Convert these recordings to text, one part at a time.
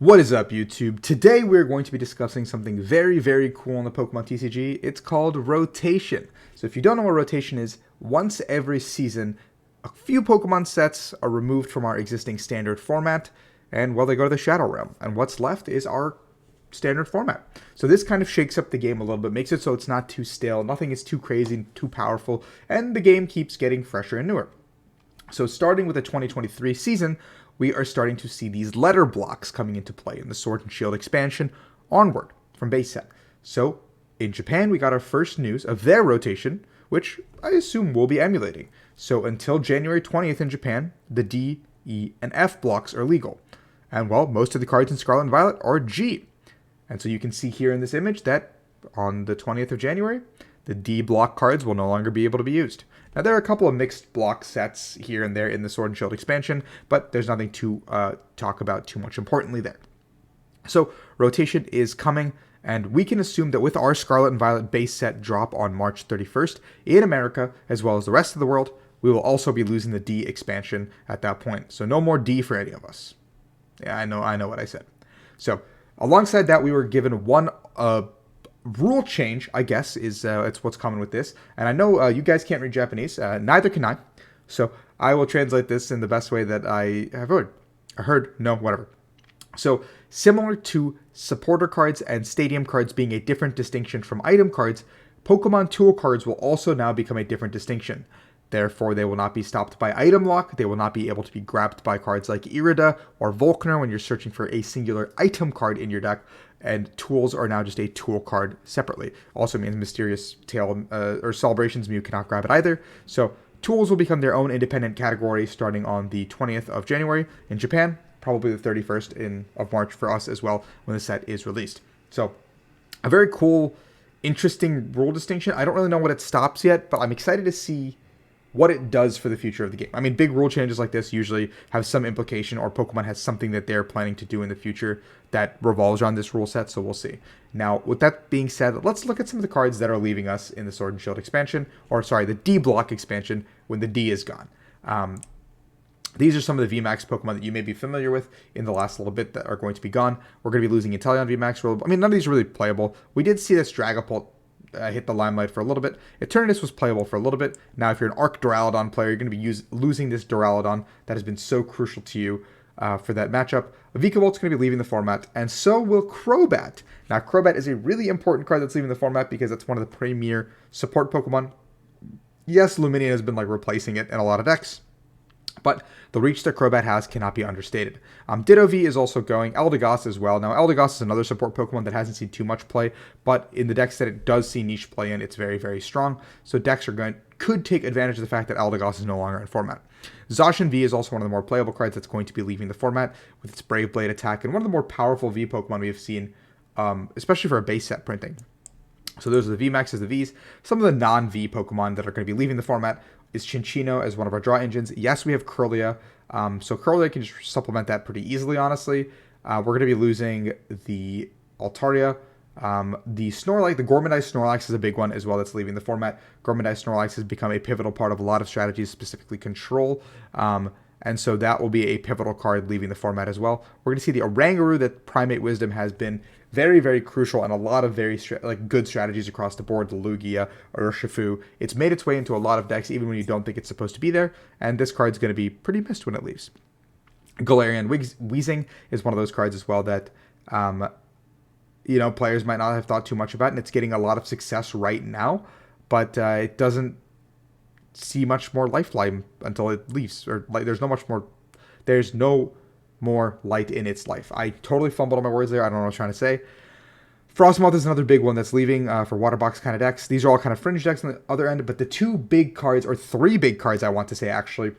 What is up, YouTube? Today we're going to be discussing something very, very cool in the Pokemon TCG. It's called rotation. So if you don't know what rotation is, once every season, a few Pokemon sets are removed from our existing standard format, and well, they go to the Shadow Realm. And what's left is our standard format. So this kind of shakes up the game a little bit, makes it so it's not too stale, nothing is too crazy, too powerful, and the game keeps getting fresher and newer. So starting with the 2023 season, we are starting to see these letter blocks coming into play in the Sword and Shield expansion onward from base set. So in Japan, we got our first news of their rotation, which I assume we'll be emulating. So until January 20th in Japan, the D, E, and F blocks are legal. And well, most of the cards in Scarlet and Violet are G. And so you can see here in this image that on the 20th of January, the D block cards will no longer be able to be used. Now, there are a couple of mixed block sets here and there in the Sword and Shield expansion, but there's nothing to talk about too much importantly there. So, rotation is coming, and we can assume that with our Scarlet and Violet base set drop on March 31st in America, as well as the rest of the world, we will also be losing the D expansion at that point. So, no more D for any of us. Yeah, I know what I said. So, alongside that, we were given one rule change, I guess, is it's what's common with this. And I know you guys can't read Japanese, neither can I. So I will translate this in the best way that I have heard, no, whatever. So similar to supporter cards and stadium cards being a different distinction from item cards, Pokemon tool cards will also now become a different distinction. Therefore, they will not be stopped by item lock. They will not be able to be grabbed by cards like Irida or Volkner when you're searching for a singular item card in your deck. And tools are now just a tool card separately. Also means Mysterious Tail or Celebrations Mew cannot grab it either. So tools will become their own independent category starting on the 20th of January in Japan, probably the 31st of March for us as well when the set is released. So a very cool, interesting rule distinction. I don't really know what it stops yet, but I'm excited to see what it does for the future of the game. I mean, big rule changes like this usually have some implication, or Pokemon has something that they're planning to do in the future that revolves around this rule set, so we'll see. Now, with that being said, let's look at some of the cards that are leaving us in the Sword and Shield expansion, or sorry, the D block expansion when the D is gone. These are some of the VMAX Pokemon that you may be familiar with in the last little bit that are going to be gone. We're going to be losing Inteleon VMAX. I mean, none of these are really playable. We did see this Dragapult hit the limelight for a little bit. Eternatus was playable for a little bit. Now, if you're an Arc Duraludon player, you're going to be losing this Duraludon that has been so crucial to you for that matchup. Vikavolt's going to be leaving the format, and so will Crobat. Now, Crobat is a really important card that's leaving the format because it's one of the premier support Pokemon. Yes, Lumineon has been like replacing it in a lot of decks, but the reach that Crobat has cannot be understated. Ditto V is also going, Eldegoss as well. Now, Eldegoss is another support Pokemon that hasn't seen too much play, but in the decks that it does see niche play in, it's very, very strong. So decks could take advantage of the fact that Eldegoss is no longer in format. Zacian V is also one of the more playable cards that's going to be leaving the format with its Brave Blade attack, and one of the more powerful V Pokemon we have seen, especially for a base set printing. So those are the VMAXs, the Vs. Some of the non-V Pokemon that are going to be leaving the format is Chinchino as one of our draw engines. Yes, we have Kirlia. So Kirlia can just supplement that pretty easily, honestly. We're going to be losing the Altaria. The Snorlax, the Gormandized Snorlax is a big one as well that's leaving the format. Gormandized Snorlax has become a pivotal part of a lot of strategies, specifically control. And so that will be a pivotal card leaving the format as well. We're going to see the Oranguru that Primate Wisdom has been very, very crucial and a lot of very good strategies across the board. The Lugia, Urshifu. It's made its way into a lot of decks even when you don't think it's supposed to be there. And this card's going to be pretty missed when it leaves. Galarian Weezing is one of those cards as well that players might not have thought too much about, and it's getting a lot of success right now, but it doesn't see much more lifeline until it leaves, or like there's no more light in its life. I totally fumbled on my words there. I don't know what I was trying to say. Frostmoth is another big one that's leaving for water box kind of decks. These are all kind of fringe decks on the other end, but the two big cards, or three big cards I want to say actually,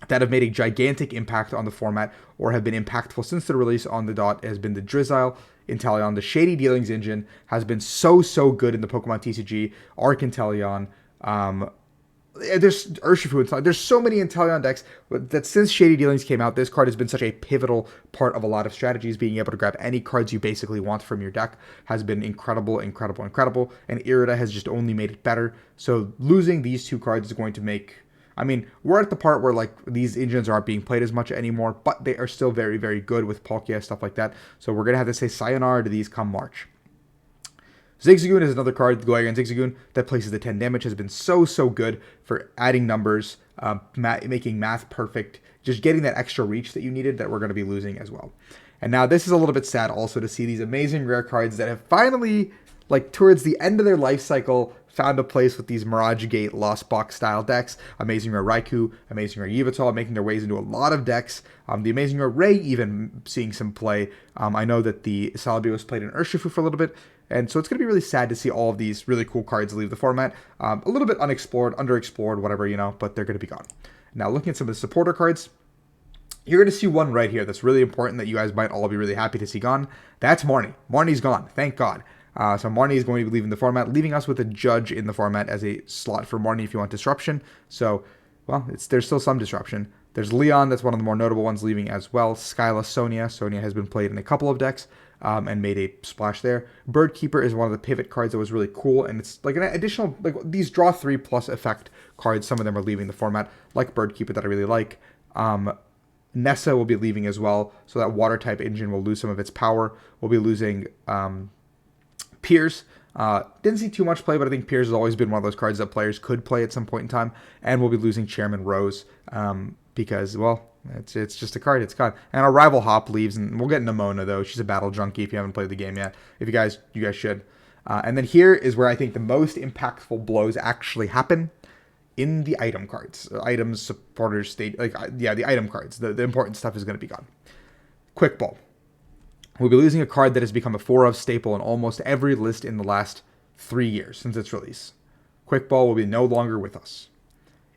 that have made a gigantic impact on the format or have been impactful since the release on the dot has been the Drizzile, Inteleon. The Shady Dealings engine has been so good in the Pokemon TCG. Arc Inteleon, there's Urshifu. There's so many Inteleon decks that since Shady Dealings came out, this card has been such a pivotal part of a lot of strategies. Being able to grab any cards you basically want from your deck has been incredible. And Irida has just only made it better. So losing these two cards is going to make I mean, we're at the part where like these engines aren't being played as much anymore, but they are still very, very good with Palkia, stuff like that. So we're going to have to say sayonara to these come March. Zigzagoon is another card, Goyagan Zigzagoon, that places the 10 damage, has been so good for adding numbers, making math perfect, just getting that extra reach that you needed that we're going to be losing as well. And now this is a little bit sad also to see these amazing rare cards that have finally, like towards the end of their life cycle, found a place with these Mirage Gate Lost Box style decks. Amazing Rare Raikou, Amazing Rare Yveltal making their ways into a lot of decks. The Amazing Rare Ray even seeing some play. I know that the Celebi was played in Urshifu for a little bit, and so it's going to be really sad to see all of these really cool cards leave the format. A little bit unexplored, underexplored, whatever, you know, but they're going to be gone. Now, looking at some of the supporter cards, you're going to see one right here that's really important that you guys might all be really happy to see gone. That's Marnie. Marnie's gone, thank God. So Marnie is going to be leaving the format, leaving us with a Judge in the format as a slot for Marnie if you want disruption. So, well, there's still some disruption. There's Leon, that's one of the more notable ones, leaving as well. Skyla Sonia. Sonia has been played in a couple of decks and made a splash there. Birdkeeper is one of the pivot cards that was really cool, and it's like an additional, like these draw 3+ effect cards, some of them are leaving the format, like Birdkeeper that I really like. Nessa will be leaving as well, so that water type engine will lose some of its power. We'll be losing Piers. Didn't see too much play, but I think Piers has always been one of those cards that players could play at some point in time. And we'll be losing Chairman Rose because, well, it's just a card. It's gone. And our rival Hop leaves, and we'll get Nimona, though. She's a battle junkie if you haven't played the game yet. If you guys should. And then here is where I think the most impactful blows actually happen. In the item cards. Items, supporters, state, the item cards. The important stuff is going to be gone. Quick Ball. We'll be losing a card that has become a 4-of staple in almost every list in the last 3 years since its release. Quick Ball will be no longer with us.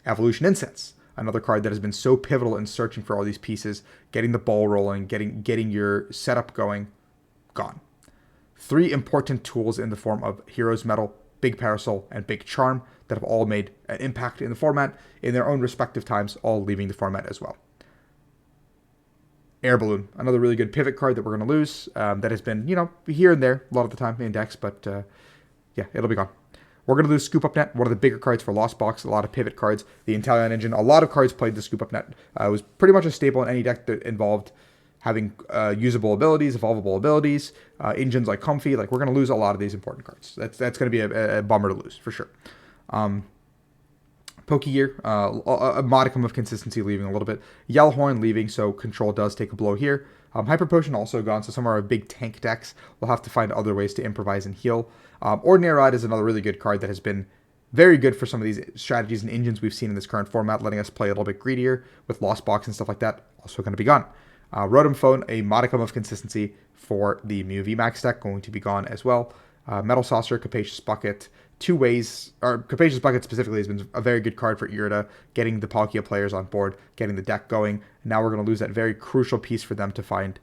Evolution Incense. Another card that has been so pivotal in searching for all these pieces, getting the ball rolling, getting your setup going. Gone. 3 important tools in the form of Hero's Medal, Big Parasol, and Big Charm that have all made an impact in the format in their own respective times, all leaving the format as well. Air Balloon, another really good pivot card that we're going to lose that has been, here and there a lot of the time in decks, but yeah, it'll be gone. We're going to lose Scoop Up Net, one of the bigger cards for Lost Box, a lot of pivot cards. The Inteleon Engine, a lot of cards played the Scoop Up Net. It was pretty much a staple in any deck that involved having usable abilities, evolvable abilities, engines like Comfy. Like, we're going to lose a lot of these important cards. That's going to be a bummer to lose, for sure. Pokegear, a modicum of consistency leaving a little bit. Yellowhorn leaving, so Control does take a blow here. Hyper Potion also gone, so some of our big tank decks will have to find other ways to improvise and heal. Ordinary Rod is another really good card that has been very good for some of these strategies and engines we've seen in this current format, letting us play a little bit greedier with Lost Box and stuff like that. Also going to be gone. Rotom Phone, a modicum of consistency for the Mew VMAX deck, going to be gone as well. Metal Saucer, Capacious Bucket, Capacious Bucket specifically has been a very good card for Irida, getting the Palkia players on board, getting the deck going. Now we're going to lose that very crucial piece for them to find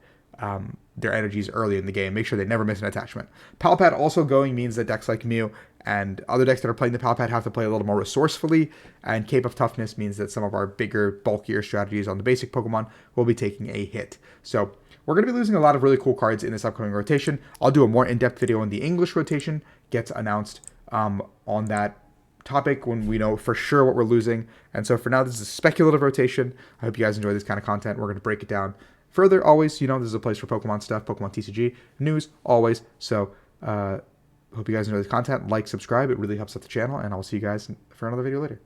their energies early in the game, make sure they never miss an attachment. Palpad also going means that decks like Mew and other decks that are playing the Palpad have to play a little more resourcefully, and Cape of Toughness means that some of our bigger, bulkier strategies on the basic Pokemon will be taking a hit. So we're going to be losing a lot of really cool cards in this upcoming rotation. I'll do a more in-depth video on the English rotation, gets announced on that topic when we know for sure what we're losing. And so for now, this is a speculative rotation. I hope you guys enjoy this kind of content. We're going to break it down further. Always, this is a place for Pokemon stuff, Pokemon TCG, news, always. So hope you guys enjoy this content. Like, subscribe. It really helps out the channel. And I'll see you guys for another video later.